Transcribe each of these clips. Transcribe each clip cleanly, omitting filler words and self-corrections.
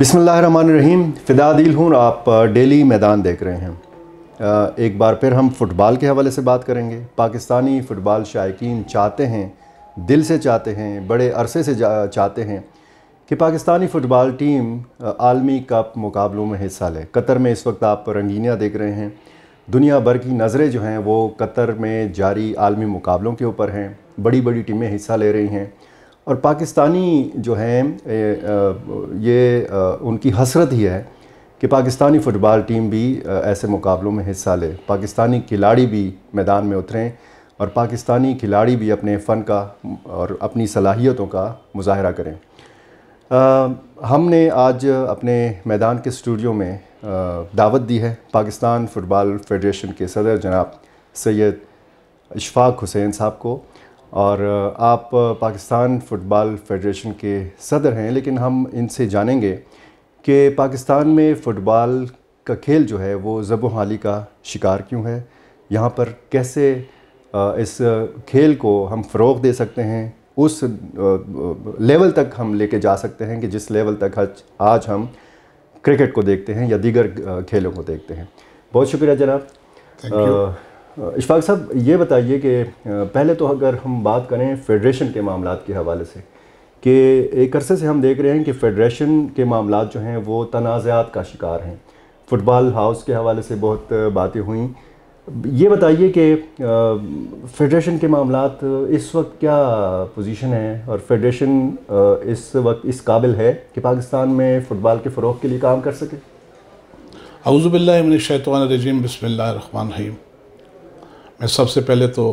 बिस्मिल्लाहिर्रहमानिर्रहीम। फ़िदा दिल हूँ, आप डेली मैदान देख रहे हैं। एक बार फिर हम फ़ुटबॉल के हवाले से बात करेंगे। पाकिस्तानी फ़ुटबॉल शायकीन चाहते हैं, दिल से चाहते हैं, बड़े अरसे से चाहते हैं कि पाकिस्तानी फ़ुटबॉल टीम आलमी कप मुकाबलों में हिस्सा ले। कतर में इस वक्त आप रंगीनियाँ देख रहे हैं। दुनिया भर की नज़रें जो हैं वो कतर में जारी आलमी मुकाबलों के ऊपर हैं। बड़ी बड़ी टीमें हिस्सा ले रही हैं और पाकिस्तानी जो हैं उनकी हसरत ही है कि पाकिस्तानी फ़ुटबॉल टीम भी ऐसे मुकाबलों में हिस्सा ले। पाकिस्तानी खिलाड़ी भी मैदान में उतरें और पाकिस्तानी खिलाड़ी भी अपने फ़न का और अपनी सलाहियतों का मुज़ाहरा करें। हमने आज अपने मैदान के स्टूडियो में दावत दी है पाकिस्तान फ़ुटबॉल फेडरेशन के सदर जनाब सैयद इशफाक हुसैन साहब को। और आप पाकिस्तान फ़ुटबॉल फेडरेशन के सदर हैं, लेकिन हम इनसे जानेंगे कि पाकिस्तान में फ़ुटबॉल का खेल जो है वो ज़ब-ओ-हाली का शिकार क्यों है, यहाँ पर कैसे इस खेल को हम फ़रोग़ दे सकते हैं, उस लेवल तक हम लेके जा सकते हैं कि जिस लेवल तक आज हम क्रिकेट को देखते हैं या दीगर खेलों को देखते हैं। बहुत शुक्रिया जनाब। Thank you. इशफाक साहब, ये बताइए कि पहले तो अगर हम बात करें फ़ेडरेशन के मामलात के हवाले से कि एक अरसे से हम देख रहे हैं कि फ़ेडरेशन के मामलात जो हैं वो तनाज़ात का शिकार हैं। फ़ुटबॉल हाउस के हवाले से बहुत बातें हुई। ये बताइए कि फ़ेडरेशन के मामलात इस वक्त क्या पोजीशन है और फ़ेडरेशन इस वक्त इस काबिल है कि पाकिस्तान में फ़ुटबॉल के फ़रोग़ के लिए काम कर सके? औज़ु बिल्लाहि मिनश शैतानिर रजीम, बिस्मिल्लाहिर रहमानिर रहीम। मैं सबसे पहले तो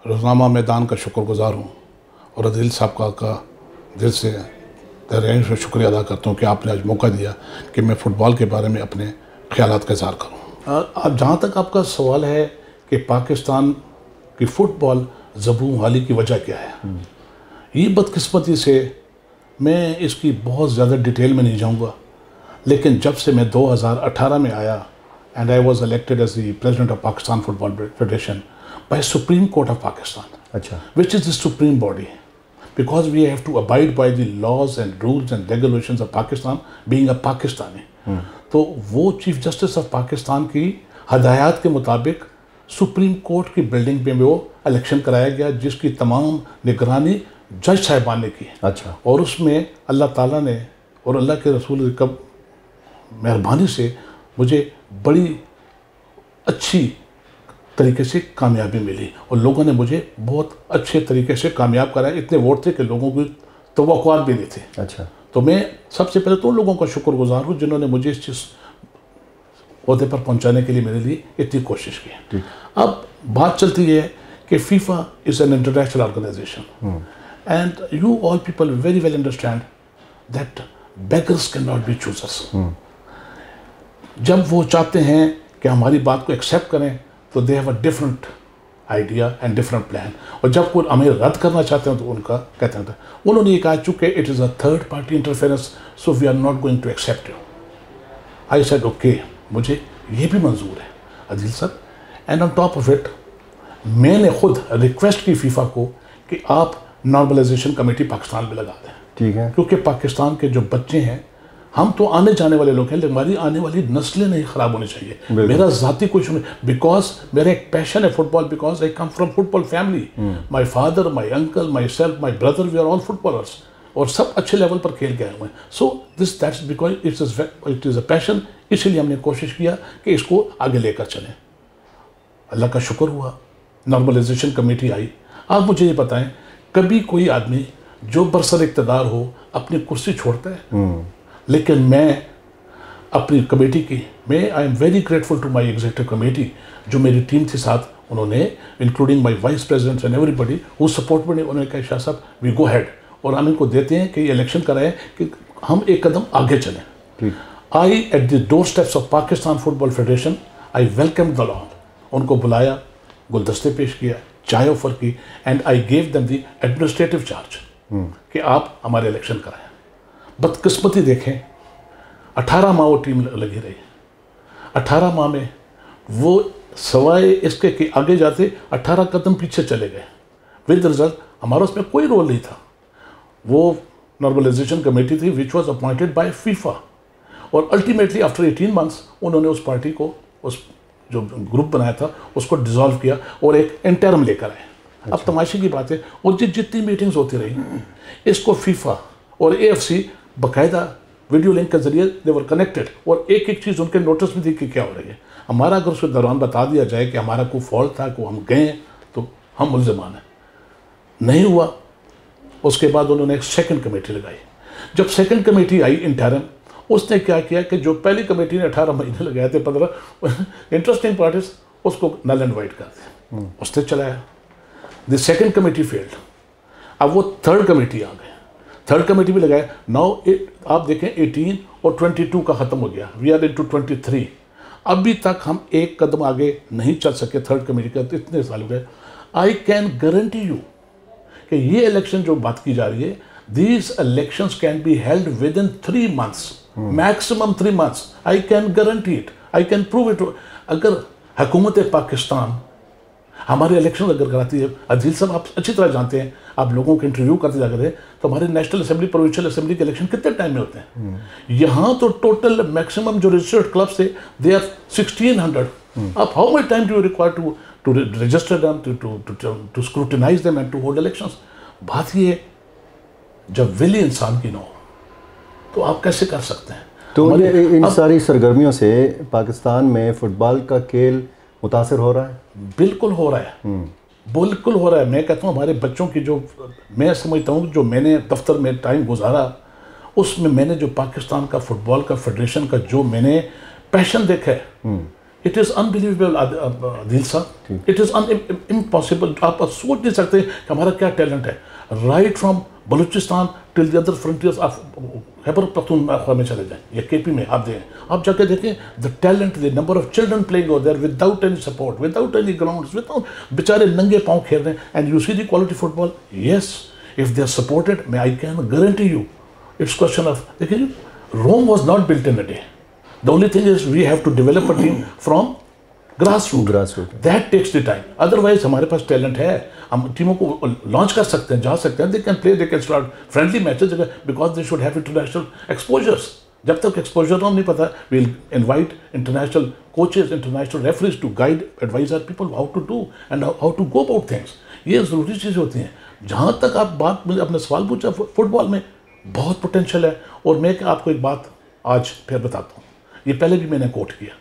रोज़नामा मैदान का शुक्रगुज़ार हूँ और अदील साहब का दिल से तहे शुक्रिया अदा करता हूँ कि आपने आज मौका दिया कि मैं फ़ुटबॉल के बारे में अपने ख्यालात का इज़हार करूँ। अब जहाँ तक आपका सवाल है कि पाकिस्तान की फ़ुटबॉल ज़ब-ओ-हाली की वजह क्या है, ये बदकिस्मती से मैं इसकी बहुत ज़्यादा डिटेल में नहीं जाऊँगा, लेकिन जब से मैं 2018 में आया and I was elected as the president of Pakistan Football Federation by Supreme Court of Pakistan, अच्छा, which is the supreme body, because we have to abide by the laws and rules and regulations of Pakistan, being a Pakistani. तो वो chief justice of Pakistan की हदायत के मुताबिक supreme court की building पे वो इलेक्शन कराया गया, जिसकी तमाम निगरानी जज साहिबान ने की। अच्छा, और उसमें अल्लाह ताला ने और अल्लाह के रसूल की मेहरबानी से मुझे बड़ी अच्छी तरीके से कामयाबी मिली और लोगों ने मुझे बहुत अच्छे तरीके से कामयाब कराया। इतने वोट थे कि लोगों की तवक्कुआत भी नहीं थी। अच्छा, तो मैं सबसे पहले तो उन लोगों का शुक्रगुजार हूँ जिन्होंने मुझे इस चीज़ ओहदे पर पहुँचाने के लिए मेरे लिए इतनी कोशिश की। अब बात चलती है कि FIFA is an international organisation and you all people very well understand that beggars can not be choosers. जब वो चाहते हैं कि हमारी बात को एक्सेप्ट करें तो they have a different idea and different plan, और जब कोई हमें रद्द करना चाहते हैं तो उनका कहते हैं उन्होंने ये कहा चूँकि it is a third party interference so we are not going to accept you. I said okay, मुझे ये भी मंजूर है Adeel sir. And on top of it मैंने खुद रिक्वेस्ट की फीफा को कि आप नॉर्मलाइजेशन कमेटी पाकिस्तान में लगा दें। ठीक है, क्योंकि पाकिस्तान के जो बच्चे हैं, हम तो आने जाने वाले लोग हैं, लेकिन हमारी आने वाली नस्लें नहीं ख़राब होनी चाहिए। मेरा ज़ाती कुछ नहीं, बिकॉज मेरा एक पैशन है football, because I come from football family. My father, my uncle, myself, my brother, we are all footballers और सब अच्छे लेवल पर खेल के आए हुए हैं। So that's because it is a passion. इसीलिए हमने कोशिश किया कि इसको आगे लेकर चलें। अल्लाह का शुक्र हुआ, नॉर्मलाइजेशन कमेटी आई। आप मुझे ये बताएं, कभी कोई आदमी जो बरसर इक़्तिदार हो अपनी कुर्सी छोड़ता है? लेकिन मैं अपनी कमेटी की I am very grateful to my executive committee, जो मेरी टीम थी साथ, उन्होंने including my vice president and everybody who support में, उन्होंने कहा शाह साहब वी गो हेड, और हम इनको देते हैं कि ये इलेक्शन कराएं कि हम एक कदम आगे चलें। I at the door steps of Pakistan football federation I welcome the lord, उनको बुलाया, गुलदस्ते पेश किया, चाय ऑफर की, and I gave them the administrative charge कि आप हमारे इलेक्शन कराएं। बदकिस्मती देखें, 18 माह वो टीम लगी रही। 18 माह में वो सवाए इसके कि आगे जाते 18 कदम पीछे चले गए। विद रिजल्ट हमारा उसमें कोई रोल नहीं था। वो नॉर्मलाइजेशन कमेटी थी which was appointed by FIFA, और अल्टीमेटली आफ्टर 18 मंथ्स उन्होंने उस पार्टी को, उस जो ग्रुप बनाया था उसको डिसॉल्व किया और एक इंटरम लेकर आए। अब तमाशे की बात है, और जितनी मीटिंग्स होती रही इसको फीफा और एएफसी बाकायदा वीडियो लिंक के जरिए दे वर कनेक्टेड, और एक एक चीज़ उनके नोटिस में थी कि क्या हो रही है। हमारा अगर उसके दौरान बता दिया जाए कि हमारा कोई फॉल्ट था, को हम गए तो हम मुल्ज़िमान हैं, नहीं हुआ। उसके बाद उन्होंने एक सेकंड कमेटी लगाई। जब सेकंड कमेटी आई इंटरम, उसने क्या किया कि जो पहली कमेटी ने 18 महीने लगाए थे, 15 इंटरेस्टिंग पार्टीज, उसको नल एंड वाइट कर दिया, उसने चलाया। The second committee failed. अब वो थर्ड कमेटी आ गए, थर्ड कमेटी भी लगाया। नाउ आप देखें 18 और 22 का ख़त्म हो गया, वी आर इनटू 23। अभी तक हम एक कदम आगे नहीं चल सके थर्ड कमेटी का, तो इतने साल हो गए। आई कैन गारंटी यू कि ये इलेक्शन जो बात की जा रही है, these elections can be held with in 3 months, maximum 3 months। I can guarantee it, I can prove it. अगर हुकूमत पाकिस्तान हमारे इलेक्शन अगर कराती है, अदील साहब आप अच्छी तरह जानते हैं, आप लोगों के इंटरव्यू करते जाकर है, तो हमारे नेशनल असेंबली, प्रोविंशियल असेंबली के इलेक्शन कितने टाइम में होते हैं? यहाँ तो टोटल मैक्सिमम जो रजिस्टर्ड क्लब्स थे दे आर 1600। अब how much time do you require to register them, to scrutinise them and to hold elections? बात ये जब विल इंसान की ना हो तो आप कैसे कर सकते हैं? तो ये इन सारी सरगर्मियों से पाकिस्तान में फुटबॉल का खेल मुतासर हो रहा है? बिल्कुल हो रहा है, बिल्कुल हो रहा है। मैं कहता हूँ हमारे बच्चों की जो, मैं समझता हूँ जो मैंने दफ्तर में टाइम गुजारा, उसमें मैंने जो पाकिस्तान का फुटबॉल का फेडरेशन का जो मैंने पैशन देखा है, इट इज़ अनबिलीवेबल आदिल साहब, इट इज़ इम्पॉसिबल। आप सोच नहीं सकते कि हमारा क्या टैलेंट है। Right from Balochistan till the other frontiers, आप खैबर पख्तूनख्वा में चले जाएं या केपी में, आप जाके देखें the talent, the number of children playing over there without any support, without any grounds, without, बेचारे नंगे पाँव खेल रहे हैं, and you see the quality football. Yes, if they are supported, मैं I can guarantee you it's question of, देखिए Rome was not built in a day. The only thing is we have to develop a team from grassroots. That takes the time. Otherwise हमारे पास talent है, हम टीमों को launch कर सकते हैं, जा सकते हैं, they can play, they can start friendly matches because they should have international exposures. जब तक exposure हम नहीं पता, we'll invite international coaches, international referees to guide, advise our people how to do and how to go about things. ये ज़रूरी चीज़ें होती हैं। जहाँ तक आप बात अपने सवाल पूछा, फुटबॉल में बहुत पोटेंशियल है। और मैं आपको एक बात आज फिर बताता हूँ, ये पहले भी मैंने कोट किया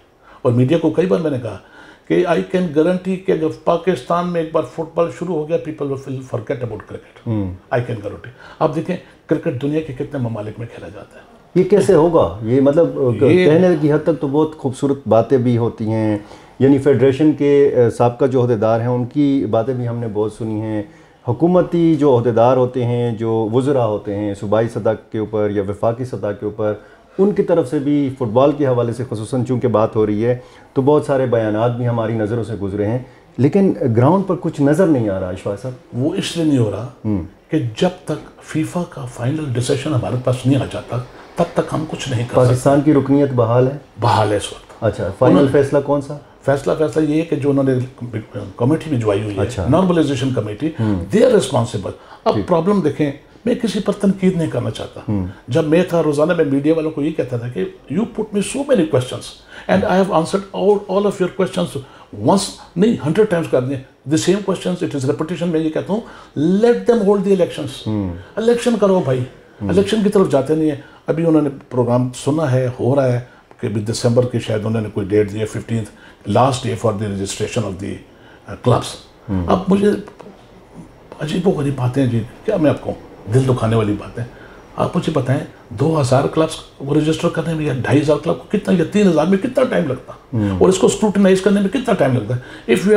और मीडिया को कई बार मैंने कहा कि आई कैन गारंटी कि अगर पाकिस्तान में एक बार फुटबॉल शुरू हो गया, people will forget about cricket. I can guarantee. आप देखें क्रिकेट दुनिया के कितने ममालिक में खेला जाता है। ये कैसे होगा? ये मतलब कहने की हद तक तो बहुत खूबसूरत बातें भी होती हैं, यानी फेडरेशन के साबका जो अहदेदार हैं उनकी बातें भी हमने बहुत सुनी हैं, हुकूमती जो अहदेदार होते हैं, जो वज़रा होते हैं सूबाई सतह के ऊपर या वफाकी सतह के ऊपर, उनकी तरफ से भी फ़ुटबॉल के हवाले से ख़ुसूसन चूँकि बात हो रही है तो बहुत सारे बयानात भी हमारी नज़रों से गुजरे हैं, लेकिन ग्राउंड पर कुछ नज़र नहीं आ रहा। इशफाक साहब, वो इसलिए नहीं हो रहा कि जब तक फीफा का फाइनल डिसीजन हमारे पास नहीं आ जाता तब तक हम कुछ नहीं कर सकते। पाकिस्तान की रुकनीत बहाल है? बहाल है इस वक्त। अच्छा, फाइनल फैसला कौन सा? फैसला ये है कि जो उन्होंने कमेटी भिजवाई हुई है, normalisation committee, they are responsible. अब प्रॉब्लम देखें, मैं किसी पर तनकीद नहीं करना चाहता। जब मैं था रोजाना मैं मीडिया वालों को ये कहता था कि you put me so many questions and I have answered all of your questions once, नहीं 100 टाइम्स कर दिए the same questions, it is repetition. मैं ये कहता हूँ let them hold the elections. Election करो भाई, इलेक्शन की तरफ जाते नहीं है। अभी उन्होंने प्रोग्राम सुना है, हो रहा है कि दिसंबर की शायद उन्होंने कोई डेट दी है, 15th last day for the registration of the clubs. अब मुझे अजीबोगरीब बातें जी, क्या मैं आपको दिल दुखाने वाली बात है। आप मुझे बताएं 2000 क्लब्स को रजिस्टर करने में या 2500 क्लब को कितना या 3000 में कितना टाइम लगता, और इसको स्क्रूटिनाइज करने में कितना टाइम लगता है। If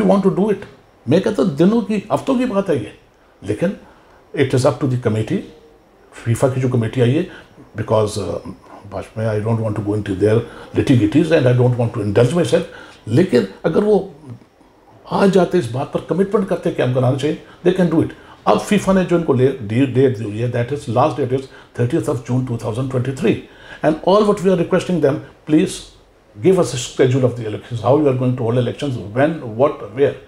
you want to do it, मैं कहता हूँ दिनों की, हफ्तों की बात है ये, लेकिन it is up to the committee, FIFA की जो कमेटी आई है, because Vajpayee, I don't want to go into their litigatives and I don't want to indulge myself, लेकिन अगर वो आ जाते इस बात पर कमिटमेंट करते कि हम कराना चाहिए, दे कैन डू इट। अब फीफा ने जो इनको डेट दी हुई है, that is last date is 30th of June 2023, and all what we are requesting them, please give us a schedule of the elections, how you are going to hold elections, when, what, where.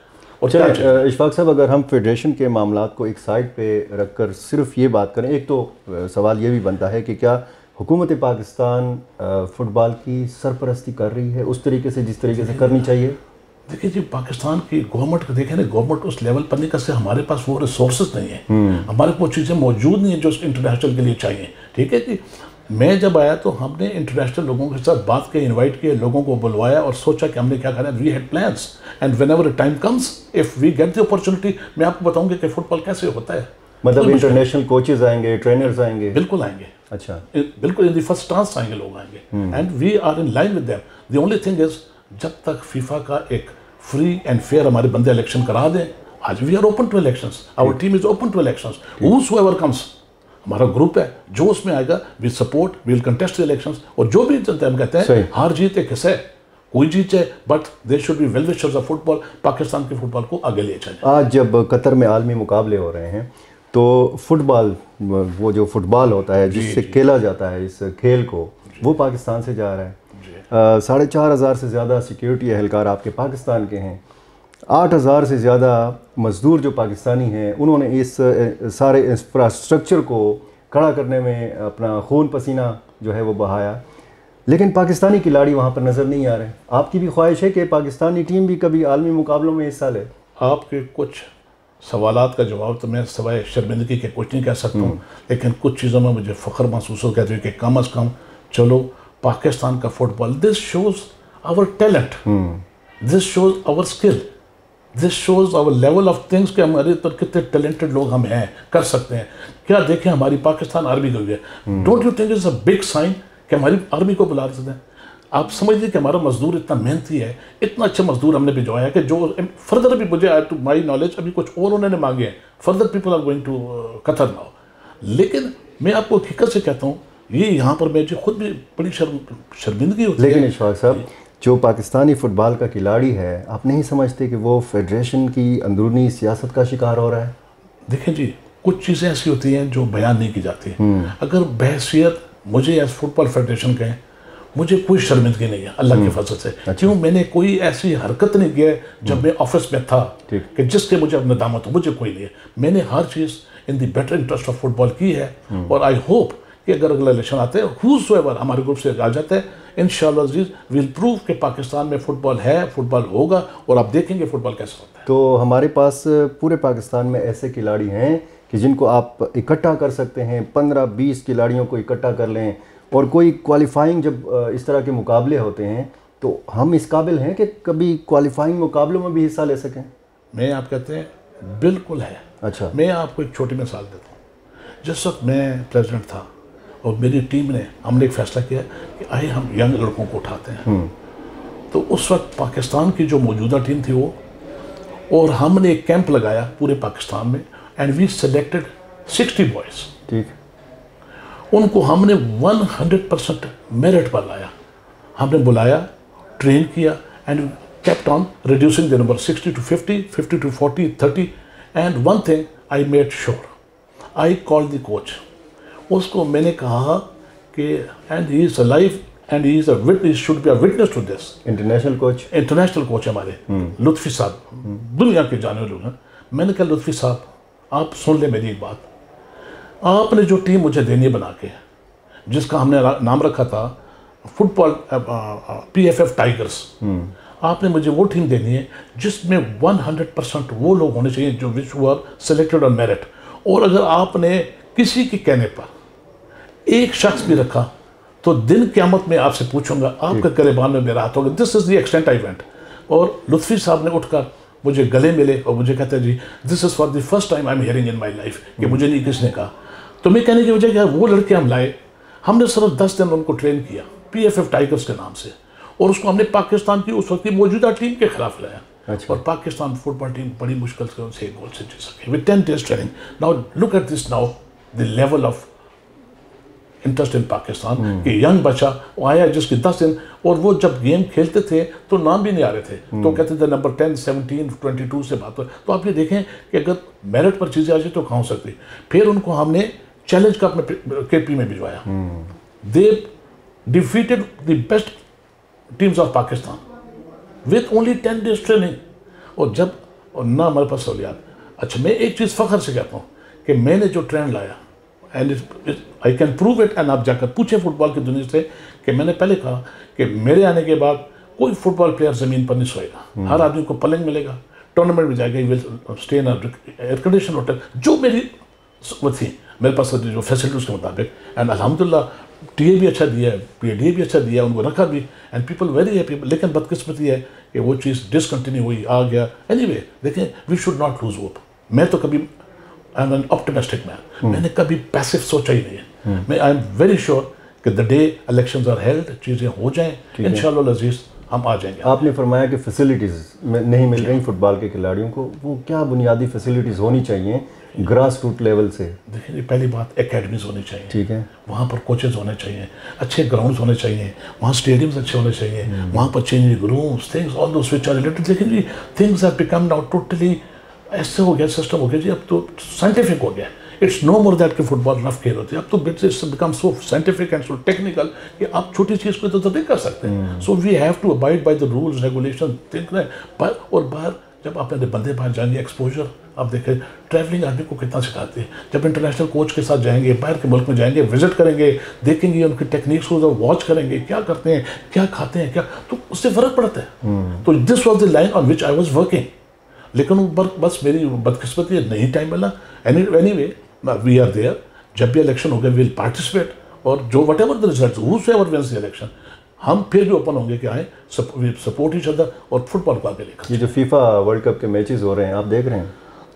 और क्या चाहिए। इशफाक साहब, अगर हम federation के मामलात को एक साइड पे रखकर सिर्फ ये बात करें, एक तो सवाल ये भी बनता है कि क्या हुकूमत पाकिस्तान फ़ुटबॉल की सरपरस्ती कर रही है उस तरीके से जिस तरीके से करनी चाहिए? देखिए जी, पाकिस्तान की गवर्नमेंट को देखें ना, गवर्नमेंट उस लेवल पर नहीं कर सकती। हमारे पास वो रिसोर्सेज नहीं है, हमारे वो चीज़ें मौजूद नहीं है जो इंटरनेशनल के लिए चाहिए। ठीक है जी, मैं जब आया तो हमने इंटरनेशनल लोगों के साथ बात की, इनवाइट किए, लोगों को बुलवाया और सोचा कि हमने क्या करना है। We had plans and whenever time comes if we get the opportunity, मैं आपको बताऊंगा कि फुटबॉल कैसे होता है। मतलब इंटरनेशनल कोचेज आएंगे, ट्रेनर्स आएंगे? बिल्कुल आएंगे। अच्छा, बिल्कुल इन द फर्स्ट चांस आएंगे लोग आएंगे and we are in line with them. The only thing is, जब तक फीफा का एक फ्री एंड फेयर हमारे बंदे इलेक्शन करा दें, आज we are open to elections, our team is open to elections, whosoever comes, हमारा ग्रुप है जो उसमें आएगा, we support, we will contest the elections. और जो भी जनता, हम कहते हैं हार जीत एक हिस्सा है, कोई जीत जाए, but they should be well wishers of football, Pakistan के फुटबॉल को आगे ले जाए। आज जब कतर में आलमी मुकाबले हो रहे हैं तो फुटबॉल, वो जो फुटबॉल होता है जिससे खेला जाता है इस खेल को, वो पाकिस्तान से जा रहा है। 4,500 से ज़्यादा सिक्योरिटी एहलकार आपके पाकिस्तान के हैं, 8,000 से ज़्यादा मज़दूर जो पाकिस्तानी हैं, उन्होंने इस सारे इंफ्रास्ट्रक्चर को खड़ा करने में अपना खून पसीना जो है वो बहाया, लेकिन पाकिस्तानी खिलाड़ी वहाँ पर नज़र नहीं आ रहे। आपकी भी ख्वाहिश है कि पाकिस्तानी टीम भी कभी आलमी मुकाबलों में हिस्सा ले? आपके कुछ सवालात का जवाब तो मैं सिवाय शर्मिंदगी के कुछ नहीं कह सकता हूँ, लेकिन कुछ चीज़ों में मुझे फ़ख्र महसूस होता है कि कम अज़ कम चलो पाकिस्तान का football, this shows our talent, this shows our skill, this shows our level of things कि हमारे तो कितने टैलेंटेड लोग हम हैं, कर सकते हैं। क्या देखें हमारी पाकिस्तान आर्मी गई है, don't you think it's a big sign कि हमारी आर्मी को बुला सकते हैं? आप समझ लीजिए कि हमारा मजदूर इतना मेहनती है, इतना अच्छा मजदूर हमने भिजवाया कि जो फर्दर भी मुझे टू माई नॉलेज अभी कुछ और उन्होंने मांगे हैं, further people are going to Qatar now. लेकिन मैं आपको हकीकत से कहता हूँ, ये यहाँ पर मुझे खुद भी बड़ी शर्मिंदगी होती है। लेकिन इशफाक साहब, जो पाकिस्तानी फ़ुटबॉल का खिलाड़ी है, आप नहीं समझते कि वो फेडरेशन की अंदरूनी सियासत का शिकार हो रहा है? देखें जी, कुछ चीज़ें ऐसी होती हैं जो बयान नहीं की जाती। अगर बहसीत मुझे एज फुटबॉल फेडरेशन कहें, मुझे कोई शर्मिंदगी नहीं है अल्लाह के फजल से। अच्छा। क्यों, मैंने कोई ऐसी हरकत नहीं की है जब मैं ऑफिस में था कि जिसके मुझे अपना दामत हो, मुझे कोई नहीं है। मैंने हर चीज़ in the better interest of football की है और आई होप कि अगर अगला इलेक्शन आते हैं, हूसोएवर हमारे ग्रुप से आ जाता है, इंशाअल्लाह अज़ीज़ विल प्रूव कि पाकिस्तान में फुटबॉल है, फुटबॉल होगा और आप देखेंगे फुटबॉल कैसा होता है। तो हमारे पास पूरे पाकिस्तान में ऐसे खिलाड़ी हैं कि जिनको आप इकट्ठा कर सकते हैं, 15-20 खिलाड़ियों को इकट्ठा कर लें, और कोई क्वालिफाइंग जब इस तरह के मुकाबले होते हैं तो हम इस काबिल हैं कि कभी क्वालिफाइंग मुकाबलों में भी हिस्सा ले सकें? मैं आप कहते हैं बिल्कुल है। अच्छा, मैं आपको एक छोटी मिसाल देता हूँ। जिस वक्त मैं प्रेसिडेंट था और मेरी टीम ने, हमने एक फ़ैसला किया कि आइए हम यंग लड़कों को उठाते हैं। तो उस वक्त पाकिस्तान की जो मौजूदा टीम थी वो, और हमने एक कैंप लगाया पूरे पाकिस्तान में एंड वी सिलेक्टेड 60 बॉयज़। ठीक, उनको हमने 100% मेरिट पर लाया, हमने बुलाया, ट्रेन किया and kept on reducing the number 60 to 50, 50 to 40, 30, and one thing I made sure, I called the coach, उसको मैंने कहा कि and he is alive and he is a witness, should be a witness to this। International coach हमारे लुत्फ़ी साहब, दुनिया के जाने लोग हैं। मैंने कहा लुत्फ़ी साहब, आप सुन ले मेरी एक बात, आपने जो टीम मुझे देनी बना के, जिसका हमने नाम रखा था फुटबॉल PFF टाइगर्स, आपने मुझे वो टीम देनी है जिसमें 100% वो लोग होने चाहिए जो विच वर सिलेक्टेड ऑन मेरिट। और अगर आपने किसी के कहने पर एक शख्स भी रखा तो दिन क़यामत में आपसे पूछूंगा, आपके गिरबान में मेरा हाथ होगा। This is the extent I went. और लुत्फ़ी साहब ने उठकर मुझे गले मिले और मुझे कहते हैं जी this is for the first time I am hearing in my life, कि मुझे नहीं किसने कहा। तो मैं कहने की वजह क्या, वो लड़के हम लाए, हमने सिर्फ 10 दिन उनको ट्रेन किया PFF टाइगर्स के नाम से, और उसको हमने पाकिस्तान की उस वक्त की मौजूदा टीम के खिलाफ लाया। अच्छा। और पाकिस्तान फुटबॉल टीम बड़ी मुश्किल से उनसे एक गोल से जीत सके with 10 days training. Now look at this, now the level of interest in Pakistan कि यंग बच्चा वो आया जिसके 10 दिन, और वो जब गेम खेलते थे तो नाम भी नहीं आ रहे थे, तो कहते थे नंबर 10, 17, 22 से बात हो। तो आप ये देखें कि अगर मेरिट पर चीज़ें आ जाए तो कहाँ हो सकती। फिर उनको हमने चैलेंज का अपने KP में भिजवाया। They defeated the best teams of Pakistan with only 10 days training. और जब और ना हमारे पास सहूलियात। अच्छा, मैं एक चीज़ फ़ख्र से कहता हूँ कि मैंने जो ट्रेंड लाया, and I can prove it, and आप जाकर पूछे फुटबॉल की दुनिया से कि मैंने पहले कहा कि मेरे आने के बाद कोई फुटबॉल प्लेयर ज़मीन पर नहीं सोएगा, हर आदमी को पलंग मिलेगा, टूर्नामेंट में जाएगा, will stay in air condition hotel, जो मेरी वो थी मेरे पास जो फैसिलिटीज़ के मुताबिक। एंड अल्हम्दुलिल्लाह टीए भी अच्छा दिया है, पीडीए भी अच्छा दिया है, उनको रखा भी, एंड पीपल वेरी हैप्पी। लेकिन बदकिस्मती है कि वो चीज़ डिसकंटिन्यू हुई, आ गया। एनीवे, देखें, we should not lose hope. मैं तो कभी, I am an optimistic man, मैंने कभी पैसिव सोचा ही नहीं है। मैं आई एम वेरी श्योर कि the day elections are held, चीज़ें हो जाएँ इंशाअल्लाह अज़ीज़, हम आ जाएंगे। आपने फरमाया कि फैसिलिटीज़ नहीं मिल रही फुटबॉल के खिलाड़ियों को, वो क्या बुनियादी फैसिलिटीज़ होनी चाहिए ग्रास रूट लेवल से? देखिए, पहली बात एकेडमीज़ होनी चाहिए, ठीक है, वहाँ पर कोचेज़ होने चाहिए, अच्छे ग्राउंड्स होने चाहिए, वहाँ स्टेडियम्स अच्छे होने चाहिए, वहाँ पर changing rooms, things, all those which are related. लेकिन जी things have become now totally ऐसे हो गया, सिस्टम हो गया जी, अब तो साइंटिफिक हो गया। इट्स नो मोर दैट कि फुटबॉल रफ खेल होती है, अब तो it's become so scientific and so technical कि आप छोटी चीज़ को तो नहीं कर सकते। So we have to abide by the rules regulation, थिंक है। और बाहर जब अपने बंदे बाहर जाएंगे, एक्सपोजर आप देखें, ट्रैवलिंग आदमी को कितना सिखाती है। जब इंटरनेशनल कोच के साथ जाएंगे, बाहर के मुल्क में जाएंगे, विजिट करेंगे, देखेंगे उनकी टेक्निक्स को, वॉच करेंगे, क्या करते हैं, क्या खाते हैं, क्या, तो उससे फ़र्क पड़ता है। तो this was the line on which I was working. लेकिन बस मेरी बदकिस्मती है, नहीं टाइम मिला। एनीवे वी आर देयर, जब भी इलेक्शन हो गया विल पार्टिसिपेट, और जो what ever the result, whoever wins the election, हम फिर भी ओपन होंगे कि आए, सपोर्ट ईच अदर और फुटबॉल को आगे लेकर। ये जो फीफा वर्ल्ड कप के मैचेस हो रहे हैं, आप देख रहे हैं?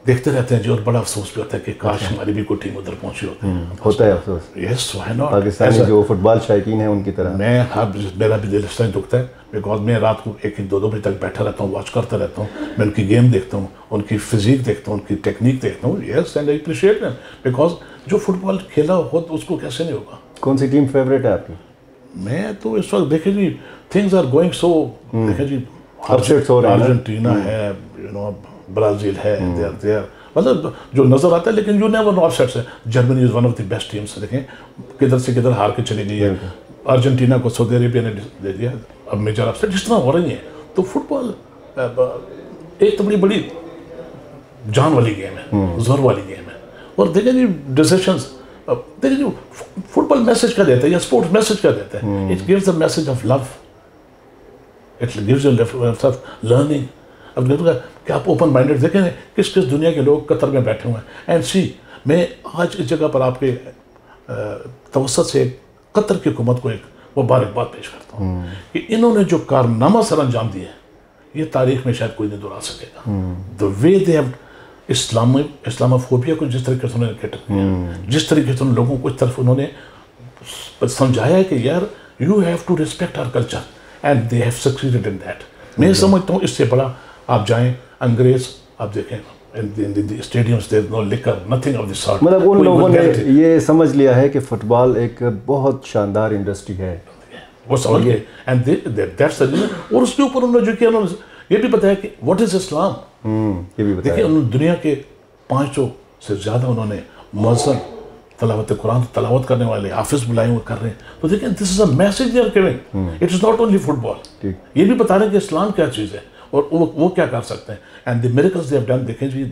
देखते रहते हैं जी, और बड़ा अफसोस भी होता है कि काश हमारी भी कोई टीम उधर पहुंची होती है। होता है अफसोस। Yes, why not. पाकिस्तानी जो फुटबॉल शायकीन है उनकी तरह मेरा भी दिल इस तरह दुखता है, बिकॉज मैं रात को 1-2 बजे तक बैठा रहता हूँ, वॉच करता रहता हूँ, मैं उनकी गेम देखता हूँ, उनकी फिजिक देखता हूँ, उनकी टेक्निक देखता हूँ। Yes, and I appreciate them, because जो फुटबॉल खेला हो तो उसको कैसे नहीं होगा। कौन सी टीम फेवरेट है आपकी? मैं तो इस वक्त देखे जी, थिंग्स आर गोइंग सो, देखे जी, अपसेट्स हो रहे हैं, अर्जेंटीना है, यू नो, ब्राज़ील है, देयर मतलब जो नजर आता है, लेकिन यू नेवर नो अपसेट्स है। Germany is one of the best teams, देखें किधर से किधर हार के चली गई है। अर्जेंटीना को सऊदी अरेबिया ने दे दिया, अब मेजर अपसेट जिस तरह हो रही है। तो फुटबॉल एक तो बड़ी जान वाली गेम है, जोर वाली गेम है। और देखें जी डिसीशंस, देखिए जो फुटबॉल मैसेज क्या देता है या स्पोर्ट्स मैसेज क्या देता है, it gives the message of love, it gives you of learning. अब देखो कि आप ओपन माइंडेड देखें किस किस दुनिया के लोग कतर में बैठे हुए हैं। एंड सी, मैं आज इस जगह पर आपके तवसत से कतर की हुकूमत को एक मुबारकबाद पेश करता हूँ कि इन्होंने जो कारनामा सर अंजाम दिए, ये तारीख में शायद कोई नहीं दोहरा सकेगा। The way they have Islamophobia को जिस तरीके से उन्होंने कैटर किया, जिस तरीके से उन लोगों को इस तरफ उन्होंने समझाया कि यार you have to respect our culture, and they have succeeded in that. मैं समझता हूँ इससे बड़ा आप जाएं, अंग्रेज आप देखें stadiums there no liquor, nothing of this sort. मतलब उन लोगों ने ये समझ लिया है कि फुटबॉल एक बहुत शानदार इंडस्ट्री है, वो समझ गए, एंड दैट्स द रीजन। और उसके ऊपर उन्होंने जो किया, उन्होंने ये भी बताया कि व्हाट इज इस्लाम। ये भी बताया। देखिए उन्होंने दुनिया के 500 से ज़्यादा उन्होंने मुअज्जिन, तलावत कुरान तलावत करने वाले हाफिज बुलाए हुए कर रहे हैं। तो देखिए this is a message they are giving, it is not only football. ये भी बता रहे हैं कि इस्लाम क्या चीज़ है और वो क्या कर सकते हैं। And the miracles they have done, देखें जी,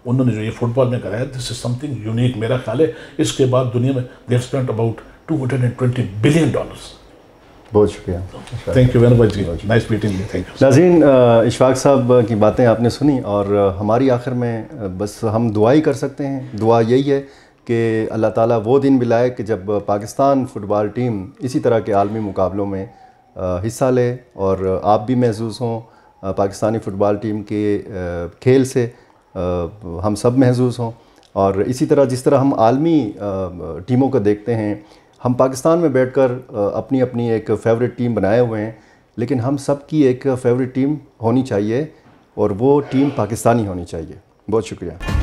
उन्होंने जो ये फुटबॉल में कराया, दिस इज समथिंग यूनिक। मेरा ख्याल है इसके बाद दुनिया में they have spent about $220 billion. बहुत शुक्रिया, thank you very much ji, nice meeting you, thank you. नाज़रीन, इशफाक साहब की बातें आपने सुनी, और हमारी आखिर में बस हम दुआ ही कर सकते हैं। दुआ यही है कि अल्लाह ताला वो दिन भी लाए कि जब पाकिस्तान फ़ुटबॉल टीम इसी तरह के आलमी मुकाबलों में हिस्सा ले, और आप भी महसूस हों पाकिस्तानी फ़ुटबॉल टीम के खेल से, हम सब महसूस हों। और इसी तरह जिस तरह हम आलमी टीमों को देखते हैं, हम पाकिस्तान में बैठकर अपनी अपनी एक फ़ेवरेट टीम बनाए हुए हैं, लेकिन हम सब की एक फ़ेवरेट टीम होनी चाहिए, और वो टीम पाकिस्तानी होनी चाहिए। बहुत शुक्रिया।